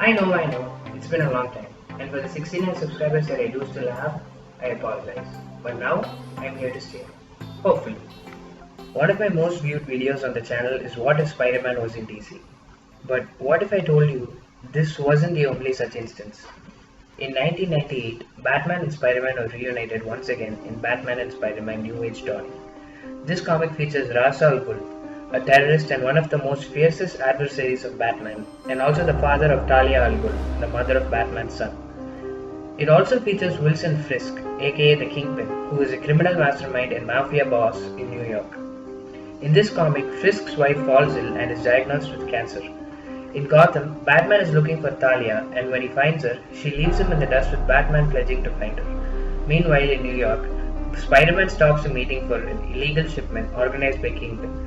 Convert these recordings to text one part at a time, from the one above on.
I know, it's been a long time, and for the 69 subscribers that I do still have, I apologize. But now, I'm here to stay. Hopefully. One of my most viewed videos on the channel is What If Spider-Man was in DC. But what if I told you this wasn't the only such instance? In 1998, Batman and Spider-Man were reunited once again in Batman and Spider-Man New Age Dawn. This comic features Ra's al Ghul, a terrorist and one of the most fiercest adversaries of Batman, and also the father of Talia al Ghul, the mother of Batman's son. It also features Wilson Fisk, aka the Kingpin, who is a criminal mastermind and mafia boss in New York. In this comic, Fisk's wife falls ill and is diagnosed with cancer. In Gotham, Batman is looking for Talia, and when he finds her, she leaves him in the dust with Batman pledging to find her. Meanwhile, in New York, Spider-Man stops a meeting for an illegal shipment organized by Kingpin.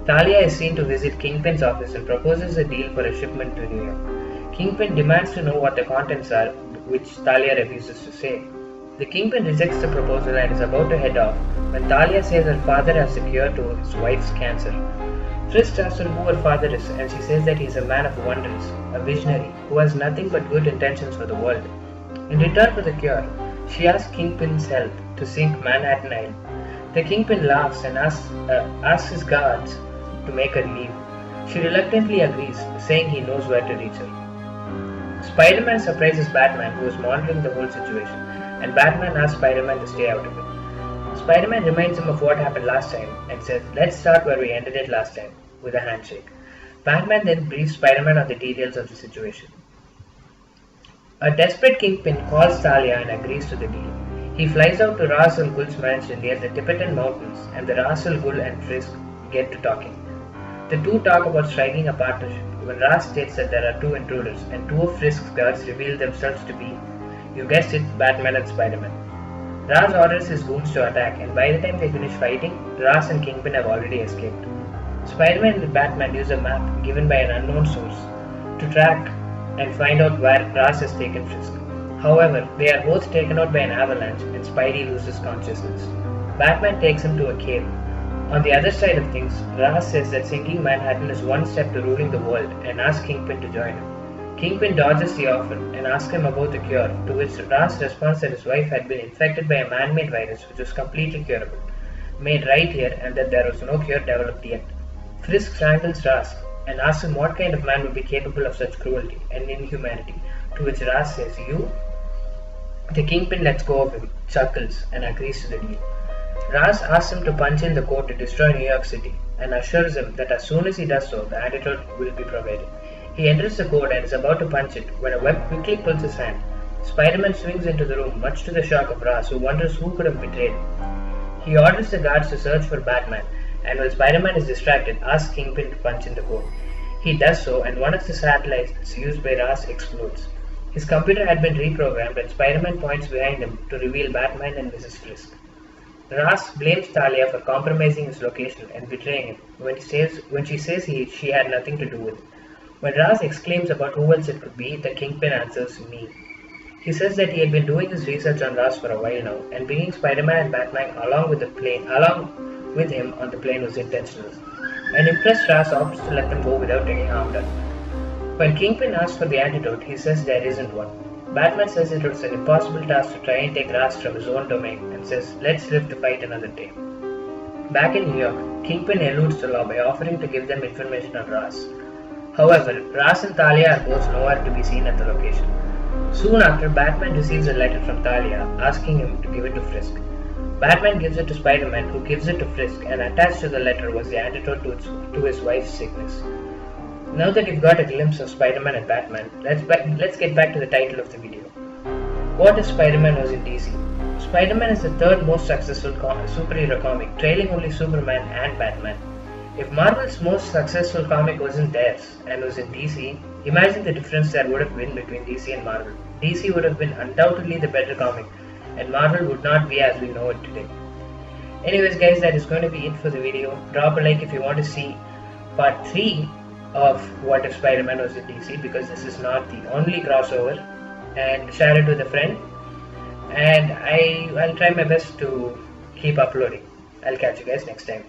Talia is seen to visit Kingpin's office and proposes a deal for a shipment to New York. Kingpin demands to know what the contents are, which Talia refuses to say. The Kingpin rejects the proposal and is about to head off when Talia says her father has a cure to his wife's cancer. Fisk asks her who her father is, and she says that he is a man of wonders, a visionary, who has nothing but good intentions for the world. In return for the cure, she asks Kingpin's help to sink Manhattan Island. The Kingpin laughs and asks his guards to make her leave. She reluctantly agrees, saying he knows where to reach her. Spider-Man surprises Batman, who is monitoring the whole situation, and Batman asks Spider-Man to stay out of it. Spider-Man reminds him of what happened last time and says, "Let's start where we ended it last time," with a handshake. Batman then briefs Spider-Man on the details of the situation. A desperate Kingpin calls Talia and agrees to the deal. He flies out to Ra's al Ghul's mansion near the Tibetan mountains, and the Ra's al Ghul and Fisk get to talking. The two talk about striking a partnership when Ra's states that there are two intruders, and two of Fisk's guards reveal themselves to be, you guessed it, Batman and Spider-Man. Ra's orders his goons to attack, and by the time they finish fighting, Ra's and Kingpin have already escaped. Spider-Man and Batman use a map given by an unknown source to track and find out where Ra's has taken Fisk. However, they are both taken out by an avalanche and Spidey loses consciousness. Batman takes him to a cave. On the other side of things, Ra's says that sinking Manhattan is one step to ruling the world and asks Kingpin to join him. Kingpin dodges the offer and asks him about the cure, to which Ra's responds that his wife had been infected by a man-made virus which was completely curable, made right here, and that there was no cure developed yet. Fisk strangles Ra's and asks him what kind of man would be capable of such cruelty and inhumanity, to which Ra's says, "You?" The Kingpin lets go of him, chuckles, and agrees to the deal. Ra's asks him to punch in the code to destroy New York City, and assures him that as soon as he does so, the antidote will be provided. He enters the code and is about to punch it when a web quickly pulls his hand. Spider-Man swings into the room, much to the shock of Ra's, who wonders who could have betrayed him. He orders the guards to search for Batman, and while Spider-Man is distracted, asks Kingpin to punch in the code. He does so, and one of the satellites used by Ra's explodes. His computer had been reprogrammed, and Spider-Man points behind him to reveal Batman and Mrs. Fisk. Ra's blames Talia for compromising his location and betraying him when she says she had nothing to do with it. When Ra's exclaims about who else it could be, the Kingpin answers, "Me." He says that he had been doing his research on Ra's for a while now, and bringing Spider-Man and Batman along with him on the plane was intentional. An impressed Ra's offers to let them go without any harm done. When Kingpin asks for the antidote, he says there isn't one. Batman says it was an impossible task to try and take Ra's from his own domain, and says, "Let's live to fight another day." Back in New York, Kingpin eludes the law by offering to give them information on Ra's. However, Ra's and Talia are both nowhere to be seen at the location. Soon after, Batman receives a letter from Talia asking him to give it to Fisk. Batman gives it to Spider-Man, who gives it to Fisk, and attached to the letter was the antidote to his wife's sickness. Now that you've got a glimpse of Spider-Man and Batman, let's get back to the title of the video. What if Spider-Man was in DC? Spider-Man is the third most successful superhero comic, trailing only Superman and Batman. If Marvel's most successful comic wasn't theirs and was in DC, imagine the difference there would have been between DC and Marvel. DC would have been undoubtedly the better comic, and Marvel would not be as we know it today. Anyways guys, that is going to be it for the video. Drop a like if you want to see part 3 of What If Spider-Man was in DC, because this is not the only crossover, and share it with a friend, and I'll try my best to keep uploading. I'll catch you guys next time.